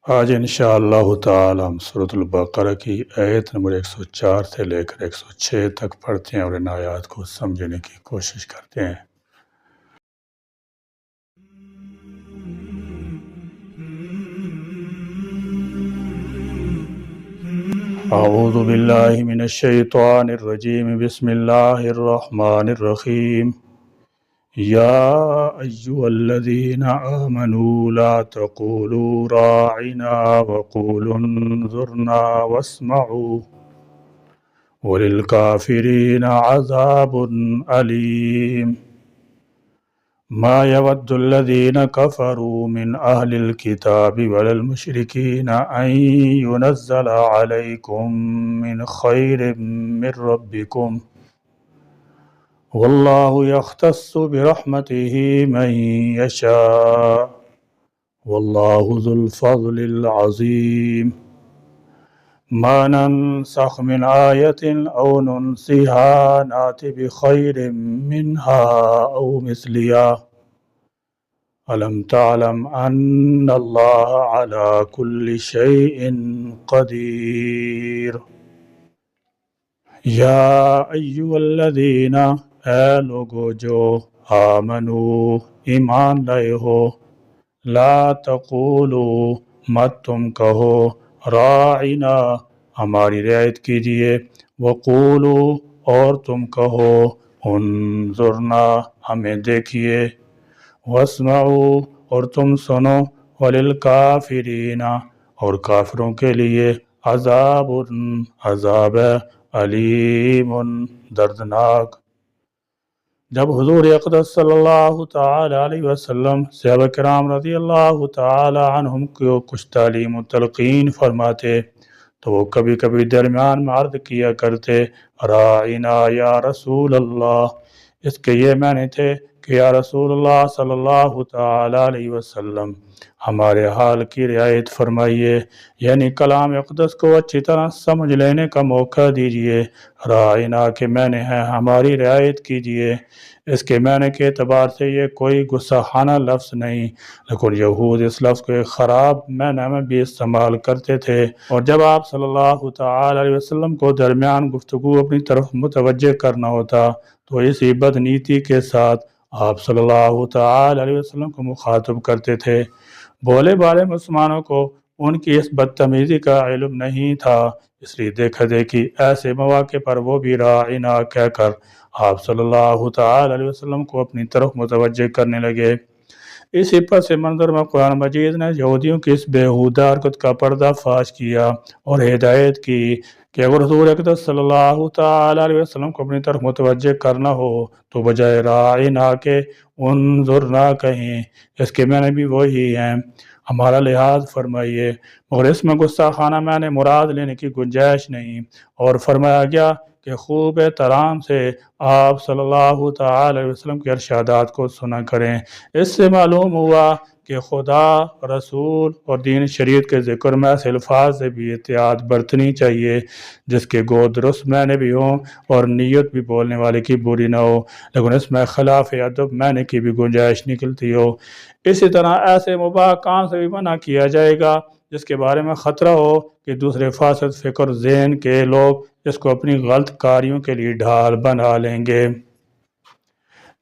آج انشاءاللہ تعالی ہم سورۃ البقرہ کی آیت نمبر 104 سے لے کر 106 تک پڑھتے ہیں اور ان آیات کو سمجھنے کی کوشش کرتے ہیں۔ اعوذ باللہ من الشیطان الرجیم، بسم اللہ الرحمن الرحیم۔ یا ایہا الذین آمنوا لا تقولوا راعنا وقولوا انظرنا واسمعوا وللکافرین عذاب علیم۔ ما يود الذين كفروا من أهل الكتاب ولا المشركين أن ينزل عليكم من خير من ربكم والله يختص برحمته من يشاء والله ذو الفضل العظيم۔ ما ننسخ من آية أو ننسها نأت بخير منها أو مثلها ألم تعلم أن الله على كل شيء قدير۔ یا ایہا الذین، اے لوگو جو آمنو ایمان لائے ہو، لا تقولو مت تم کہو، راعنا ہماری رعایت کیجئے، وقولو اور تم کہو، انظرنا ہمیں دیکھیے، واسمعوا اور تم سنو، وللکافرین اور کافروں کے لیے عذاب عذاب علیم دردناک۔ جب حضور اقدس صلی اللہ تعالی علیہ وسلم صحابہ کرام رضی اللہ تعالی عنہم کو کچھ تعلیم و تلقین فرماتے تو وہ کبھی کبھی درمیان میں عرض کیا کرتے، راعنا یا رسول اللہ، اس کے یہ معنی تھے کہ یا رسول اللہ صلی اللہ تعالی علیہ وسلم ہمارے حال کی رعایت فرمائیے، یعنی کلام اقدس کو اچھی طرح سمجھ لینے کا موقع دیجئے۔ راعنا کے معنی ہے ہماری رعایت کیجئے، اس کے معنی کے اعتبار سے یہ کوئی گستاخانہ لفظ نہیں، لیکن یہود اس لفظ کو ایک خراب معنی میں بھی استعمال کرتے تھے، اور جب آپ صلی اللہ تعالی علیہ وسلم کو درمیان گفتگو اپنی طرف متوجہ کرنا ہوتا تو اسی بدنیتی کے ساتھ آپ صلی اللہ تعالی علیہ وسلم کو مخاطب کرتے تھے۔ بولے بالے مسلمانوں کو ان کی اس بدتمیزی کا علم نہیں تھا، اس لیے دیکھا دیکھی ایسے مواقع پر وہ بھی راعنا کہہ کر آپ صلی اللہ تعالی علیہ وسلم کو اپنی طرف متوجہ کرنے لگے۔ اسی پس منظر میں قرآن مجید نے یہودیوں کی اس بیہودہ حرکت کا پردہ فاش کیا اور ہدایت کی کہ اگر حضور اقدس صلی اللہ تعالی علیہ وسلم کو اپنی طرف متوجہ کرنا ہو تو بجائے راعنا کے انظرنا کہیں، اس کے معنی بھی وہی ہیں، ہمارا لحاظ فرمائیے، مگر اس میں گستاخانہ معنی مراد لینے کی گنجائش نہیں، اور فرمایا گیا کہ خوب احترام سے آپ صلی اللہ تعالی علیہ وسلم کے ارشادات کو سنا کریں۔ اس سے معلوم ہوا کہ خدا، رسول اور دین شریعت کے ذکر میں ایسے الفاظ سے بھی احتیاط برتنی چاہیے جس کے گو درست معنی بھی ہوں اور نیت بھی بولنے والے کی بری نہ ہو، لیکن اس میں خلاف ادب معنی کی بھی گنجائش نکلتی ہو۔ اسی طرح ایسے مباح کام سے بھی منع کیا جائے گا جس کے بارے میں خطرہ ہو کہ دوسرے فاسد فکر ذہن کے لوگ اس کو اپنی غلط کاریوں کے لیے ڈھال بنا لیں گے۔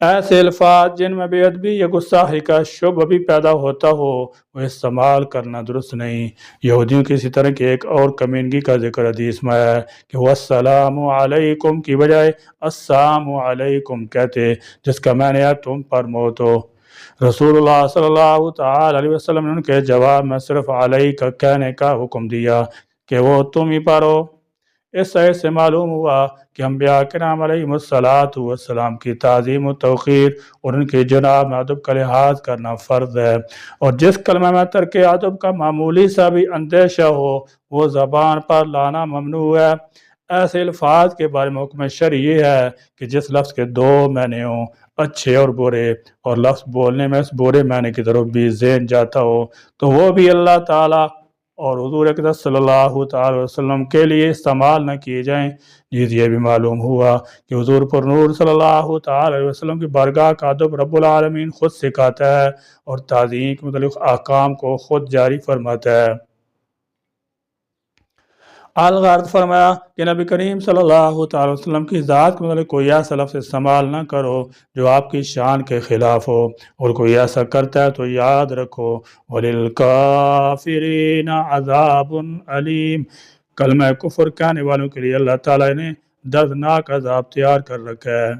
ایسے الفاظ جن میں بے ادبی یا گستاخی کا شبہ بھی پیدا ہوتا ہو وہ استعمال کرنا درست نہیں۔ یہودیوں کی اسی طرح کی ایک اور کمینگی کا ذکر حدیث میں ہے کہ وہ السلام علیکم کی بجائے السلام علیکم کہتے، جس کا معنی ہے تم پر موت ہو۔ رسول اللہ صلی اللہ تعالی علیہ وسلم نے ان کے جواب میں صرف علیک کہنے کا حکم دیا کہ وہ تم ہی پر ہو۔ اس آیت سے معلوم ہوا کہ انبیاء کرام علیہم السلام کی تعظیم و توقیر اور ان کے جناب میں ادب کا لحاظ کرنا فرض ہے، اور جس کلمہ میں ترک ادب کا معمولی سا بھی اندیشہ ہو وہ زبان پر لانا ممنوع ہے۔ ایسے الفاظ کے بارے میں حکم شرعی یہ ہے کہ جس لفظ کے دو معنی ہوں، اچھے اور برے، اور لفظ بولنے میں اس برے معنی کی طرف بھی ذہن جاتا ہو تو وہ بھی اللہ تعالیٰ اور حضور اقدس صلی اللہ تعالی وسلم کے لیے استعمال نہ کیے جائیں۔ جیسے یہ بھی معلوم ہوا کہ حضور پر نور صلی اللہ تعالی وسلم کی بارگاہ کا ادب رب العالمین خود سکھاتا ہے اور تعظیم کے متعلق احکام کو خود جاری فرماتا ہے۔ الغرض فرمایا کہ نبی کریم صلی اللہ تعالی وسلم کی ذات کے متعلق کوئی ایسا لفظ استعمال نہ کرو جو آپ کی شان کے خلاف ہو، اور کوئی ایسا کرتا ہے تو یاد رکھو وَلِلْكَافِرِينَ عَذَابٌ عَلِيمٌ، کلمہ کفر کہنے والوں کے لیے اللہ تعالیٰ نے دردناک عذاب تیار کر رکھا ہے۔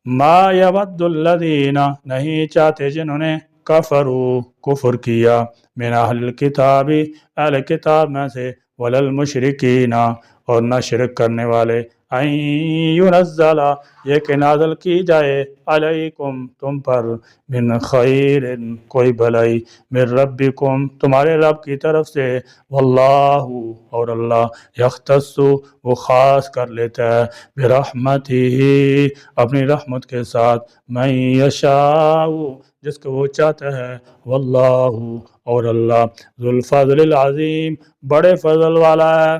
ما یود الذین، نہیں چاہتے جنہوں نے کفروا کفر کیا، من اہل الکتاب اہل کتاب میں سے، وللمشرکین اور نہ شرک کرنے والے، ان ینزل یہ کہ نازل کی جائے، علیکم تم پر، من خیر کوئی بھلائی، من ربکم تمہارے رب کی طرف سے، واللہ اور اللہ، یختص وہ خاص کر لیتا ہے، برحمتہ اپنی رحمت کے ساتھ، من یشاء جس کو وہ چاہتا ہے، واللہ اور اللہ، ذو الفضل العظیم بڑے فضل والا ہے۔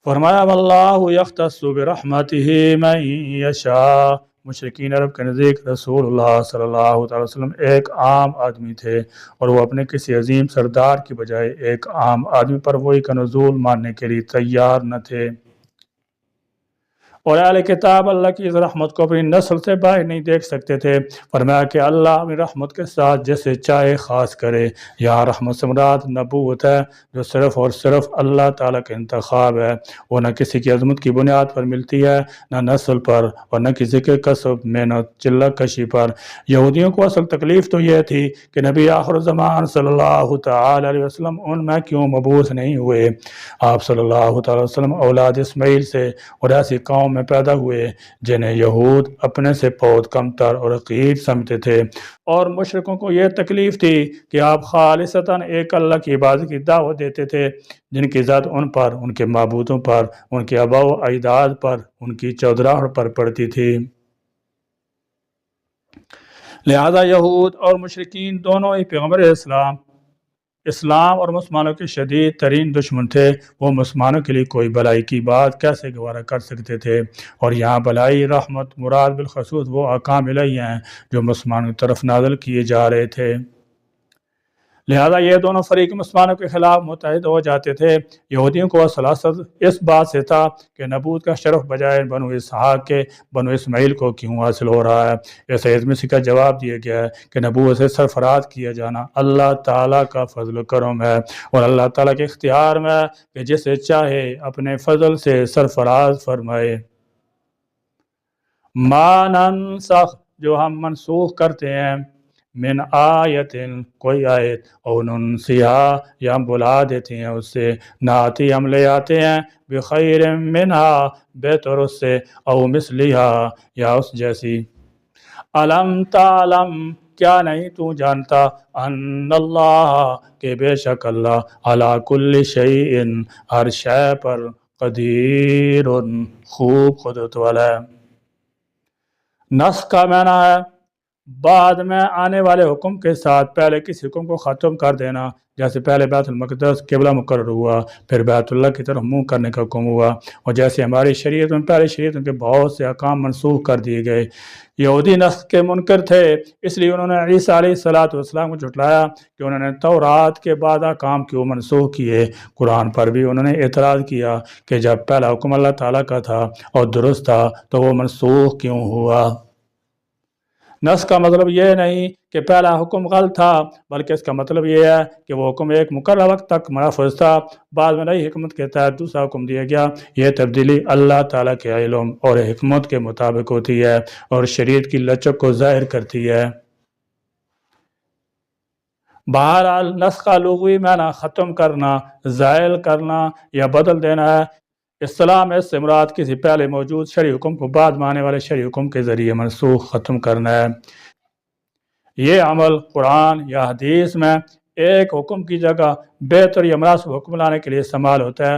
فرمایا واللہ یختص برحمتہ من یشاء، مشرکین عرب کے نزدیک رسول اللہ صلی اللہ علیہ وسلم ایک عام آدمی تھے، اور وہ اپنے کسی عظیم سردار کی بجائے ایک عام آدمی پر وحی کا نزول ماننے کے لیے تیار نہ تھے، اور اہل کتاب اللہ کی اس رحمت کو اپنی نسل سے باہر نہیں دیکھ سکتے تھے۔ فرمایا کہ اللہ اپنی رحمت کے ساتھ جسے چاہے خاص کرے، یہاں رحمت سے مراد نبوت ہے، جو صرف اور صرف اللہ تعالیٰ کا انتخاب ہے، وہ نہ کسی کی عظمت کی بنیاد پر ملتی ہے، نہ نسل پر، اور نہ کسی کے کسب محنت چلہ کشی پر۔ یہودیوں کو اصل تکلیف تو یہ تھی کہ نبی آخر الزمان صلی اللہ تعالی علیہ وسلم ان میں کیوں مبعوث نہیں ہوئے۔ آپ صلی اللہ تعالی وسلم اولاد اسماعیل سے اور ایسی قوم میں پیدا ہوئے جنہیں یہود اپنے سے بہت کمتر اور حقیر سمجھتے تھے، اور مشرکوں کو یہ تکلیف تھی کہ آپ خالصتاً ایک اللہ کی عبادت کی دعوت دیتے تھے، جن کی ذات ان پر، ان کے معبودوں پر، ان کے آباء و اجداد پر، ان کی چودراہٹ پر پڑتی تھی۔ لہذا یہود اور مشرکین دونوں ہی پیغمبر اسلام اور مسلمانوں کے شدید ترین دشمن تھے۔ وہ مسلمانوں کے لیے کوئی بھلائی کی بات کیسے گوارا کر سکتے تھے؟ اور یہاں بھلائی رحمت مراد بالخصوص وہ احکام الہی ہیں جو مسلمانوں کی طرف نازل کیے جا رہے تھے۔ لہذا یہ دونوں فریق مسلمانوں کے خلاف متحد ہو جاتے تھے۔ یہودیوں کو اصل حسد اس بات سے تھا کہ نبوت کا شرف بجائے بنو اسحاق کے بنو اسماعیل کو کیوں حاصل ہو رہا ہے۔ اس عزم سے کا جواب دیا گیا ہے کہ نبوت سے سرفراز کیا جانا اللہ تعالیٰ کا فضل و کرم ہے، اور اللہ تعالیٰ کے اختیار میں ہے کہ جسے چاہے اپنے فضل سے سرفراز فرمائے۔ ما ننسخ جو ہم منسوخ کرتے ہیں، من آیت کوئی آیت، او ننسیہا یا ہم بلا دیتے ہیں اس سے، ناتی ہم لے آتے ہیں، بخیر منہا بہتر اس سے، او مثلیہا یا اس جیسی۔ علم تعلم کیا نہیں تو جانتا، ان اللہ کہ بے شک اللہ، علی کل شیء ہر شے پر، قدیر خوب قدرت والا ہے۔ نسخ کا معنی ہے بعد میں آنے والے حکم کے ساتھ پہلے کسی حکم کو ختم کر دینا، جیسے پہلے بیت المقدس قبلہ مقرر ہوا، پھر بیت اللہ کی طرف منہ کرنے کا حکم ہوا، اور جیسے ہماری شریعت میں پہلے شریعتوں کے بہت سے احکام منسوخ کر دیے گئے۔ یہودی نسخ کے منکر تھے، اس لیے انہوں نے عیسیٰ علیہ السلام کو جھٹلایا کہ انہوں نے تورات کے بعد احکام کیوں منسوخ کیے۔ قرآن پر بھی انہوں نے اعتراض کیا کہ جب پہلا حکم اللہ تعالیٰ کا تھا اور درست تھا تو وہ منسوخ کیوں ہوا۔ نسخ کا مطلب یہ نہیں کہ پہلا حکم غلط تھا، بلکہ اس کا مطلب یہ ہے کہ وہ حکم ایک مقررہ وقت تک محفوظ تھا، بعد میں نئی حکمت کے تحت دوسرا حکم دیا گیا۔ یہ تبدیلی اللہ تعالیٰ کے علم اور حکمت کے مطابق ہوتی ہے اور شریعت کی لچک کو ظاہر کرتی ہے۔ بہرحال نسخ کا لغوی معنی ختم کرنا، زائل کرنا یا بدل دینا ہے۔ اصطلاح میں اس سے مراد کسی پہلے موجود شرعی حکم کو بعد میں آنے والے شرعی حکم کے ذریعے منسوخ ختم کرنا ہے۔ یہ عمل قرآن یا حدیث میں ایک حکم کی جگہ بہتر یا مناسب حکم لانے کے لیے استعمال ہوتا ہے،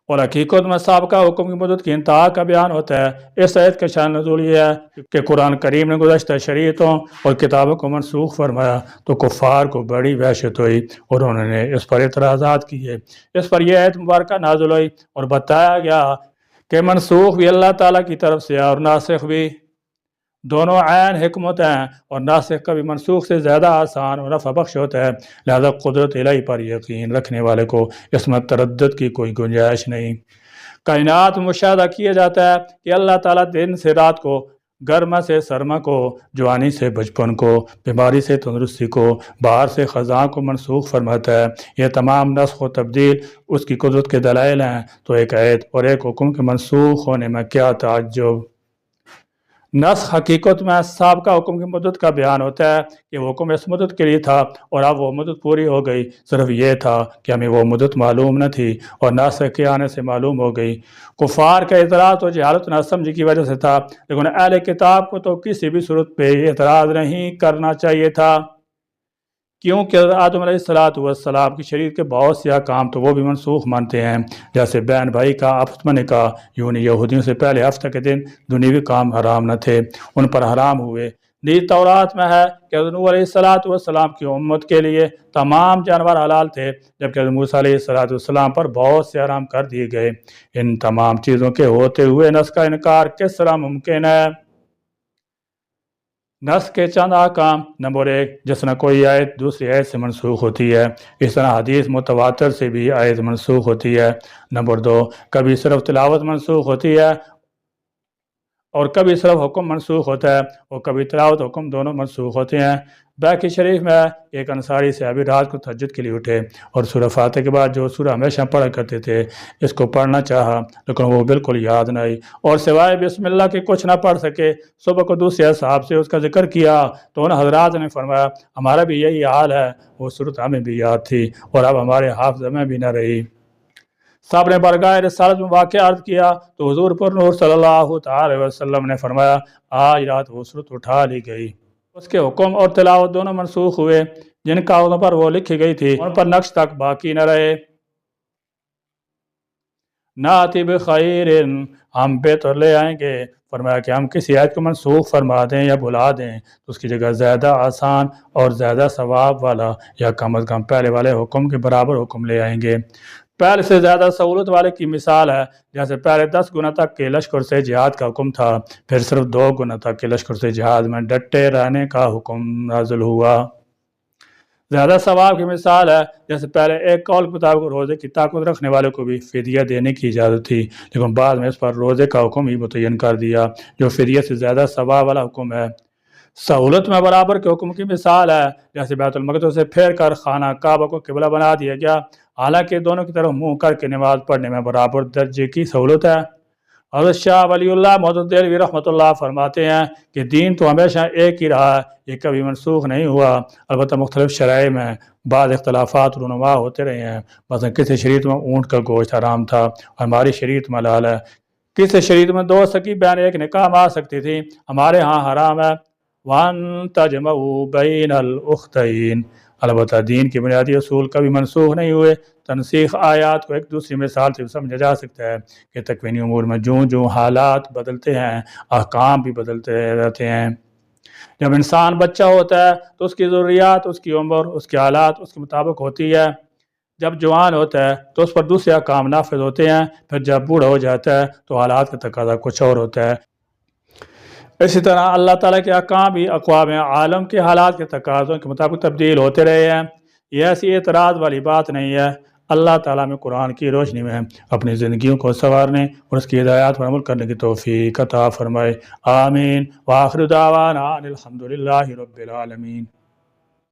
اور حقیقت میں سابقہ حکم کی مدت کی انتہا کا بیان ہوتا ہے۔ اس آیت کا شان نزول یہ ہے کہ قرآن کریم نے گزشتہ شریعتوں اور کتابوں کو منسوخ فرمایا تو کفار کو بڑی وحشت ہوئی اور انہوں نے اس پر اعتراضات کیے۔ اس پر یہ آیت مبارکہ نازل ہوئی اور بتایا گیا کہ منسوخ بھی اللہ تعالیٰ کی طرف سے اور ناسخ بھی۔ دونوں عین حکمت ہیں، اور ناسخ کبھی منسوخ سے زیادہ آسان اور نفع بخش ہوتا ہے، لہذا قدرت الہی پر یقین رکھنے والے کو اس میں تردد کی کوئی گنجائش نہیں۔ کائنات میں مشاہدہ کیا جاتا ہے کہ اللہ تعالیٰ دن سے رات کو، گرما سے سرما کو، جوانی سے بچپن کو، بیماری سے تندرستی کو، بہار سے خزاں کو منسوخ فرماتا ہے۔ یہ تمام نسخ و تبدیل اس کی قدرت کے دلائل ہیں، تو ایک عہد اور ایک حکم کے منسوخ ہونے میں کیا تعجب۔ نسخ حقیقت میں سابقہ حکم کی مدت کا بیان ہوتا ہے کہ وہ حکم اس مدت کے لیے تھا اور اب وہ مدت پوری ہو گئی، صرف یہ تھا کہ ہمیں وہ مدت معلوم نہ تھی اور ناسخ کے آنے سے معلوم ہو گئی۔ کفار کا اعتراض تو جہالت نہ سمجھی کی وجہ سے تھا، لیکن اہل کتاب کو تو کسی بھی صورت پہ اعتراض نہیں کرنا چاہیے تھا، کیونکہ آدم علیہ السلام کی شریعت کے بہت سے احکام تو وہ بھی منسوخ مانتے ہیں، جیسے بہن بھائی کا آپس میں نکاح، یوں یہودیوں سے پہلے ہفتہ کے دن دنیوی کام حرام نہ تھے، ان پر حرام ہوئے۔ نیز تورات میں ہے کہ حضرت نوح علیہ السلام کی امت کے لیے تمام جانور حلال تھے، جبکہ حضرت موسیٰ علیہ السلام پر بہت سے حرام کر دیے گئے۔ ان تمام چیزوں کے ہوتے ہوئے نسخ کا انکار کس طرح ممکن ہے؟ نسخ کے چند احکام: نمبر 1، جس میں کوئی آیت دوسری آیت سے منسوخ ہوتی ہے، اس طرح حدیث متواتر سے بھی آیت منسوخ ہوتی ہے۔ نمبر 2، کبھی صرف تلاوت منسوخ ہوتی ہے اور کبھی صرف حکم منسوخ ہوتا ہے، اور کبھی تلاوت حکم دونوں منسوخ ہوتے ہیں۔ بیہقی شریف میں ایک انصاری صحابی رات کو تہجد کے لیے اٹھے اور سورہ فاتحہ کے بعد جو سورہ ہمیشہ پڑھا کرتے تھے اس کو پڑھنا چاہا، لیکن وہ بالکل یاد نہ آئی اور سوائے بسم اللہ کے کچھ نہ پڑھ سکے۔ صبح کو دوسرے اصحاب سے اس کا ذکر کیا تو ان حضرات نے فرمایا ہمارا بھی یہی حال ہے، وہ صورت ہمیں بھی یاد تھی اور اب ہمارے حافظ میں بھی نہ رہی۔ صاحب نے برگاہ رسالت میں واقعہ عرض کیا تو حضور پر نور صلی اللہ تعالی وسلم نے فرمایا آج رات وہ صورت اٹھا لی گئی۔ اس کے حکم اور تلاوت دونوں منسوخ ہوئے، جن کاغذوں پر وہ لکھی گئی تھی ان پر نقش تک باقی نہ رہے۔ ناتی بخیر، ہم بہتر لے آئیں گے۔ فرمایا کہ ہم کسی آیت کو منسوخ فرما دیں یا بھلا دیں تو اس کی جگہ زیادہ آسان اور زیادہ ثواب والا یا کم از کم پہلے والے حکم کے برابر حکم لے آئیں گے۔ پہلے سے زیادہ سہولت والے کی مثال ہے جیسے پہلے 10 گنا تک کے لشکر سے جہاد کا حکم تھا، پھر صرف 2 گنا تک کے لشکر سے جہاد میں ڈٹے رہنے کا حکم نازل ہوا۔ زیادہ ثواب کی مثال ہے جیسے پہلے ایک قول کے مطابق روزے کی طاقت رکھنے والے کو بھی فدیہ دینے کی اجازت تھی، لیکن بعد میں اس پر روزے کا حکم ہی متعین کر دیا جو فدیہ سے زیادہ ثواب والا حکم ہے۔ سہولت میں برابر کے حکم کی مثال ہے جیسے بیت المقدس سے پھیر کر خانہ کعبہ کو قبلہ بنا دیا گیا، حالانکہ دونوں کی طرف منہ کر کے نماز پڑھنے میں برابر درجے کی سہولت ہے۔ حضرت شاہ ولی اللہ محدث دہلوی رحمۃ اللہ فرماتے ہیں کہ دین تو ہمیشہ ایک ہی رہا، یہ کبھی منسوخ نہیں ہوا، البتہ مختلف شرائع میں بعض اختلافات رونما ہوتے رہے ہیں۔ مثلا کسی شریعت میں اونٹ کا گوشت حرام تھا اور ہماری شریعت میں حلال ہے، کسی شریعت میں 2 سکی بہن ایک نکاح میں آ سکتی تھی، ہمارے ہاں حرام ہے۔ وَأَن تَجْمَعُوا بَيْنَ الْأُخْتَيْنِ، البتہ دین کے بنیادی اصول کبھی منسوخ نہیں ہوئے۔ تنسیخ آیات کو ایک دوسری مثال سے سمجھا جا سکتا ہے کہ تکوینی امور میں جوں حالات بدلتے ہیں احکام بھی بدلتے رہتے ہیں۔ جب انسان بچہ ہوتا ہے تو اس کی ضروریات، اس کی عمر، اس کے حالات اس کے مطابق ہوتی ہے۔ جب جوان ہوتا ہے تو اس پر دوسرے احکام نافذ ہوتے ہیں، پھر جب بوڑھا ہو جاتا ہے تو حالات کا تقاضا کچھ اور ہوتا ہے۔ اسی طرح اللہ تعالیٰ کے احکام بھی اقوام عالم کے حالات کے تقاضوں کے مطابق تبدیل ہوتے رہے ہیں۔ یہ ایسی اعتراض والی بات نہیں ہے۔ اللہ تعالیٰ میں قرآن کی روشنی میں اپنی زندگیوں کو سنوارنے اور اس کی ہدایات پر عمل کرنے کی توفیق عطا فرمائے۔ آمین۔ وآخر دعوانا الحمد للہ رب العالمین۔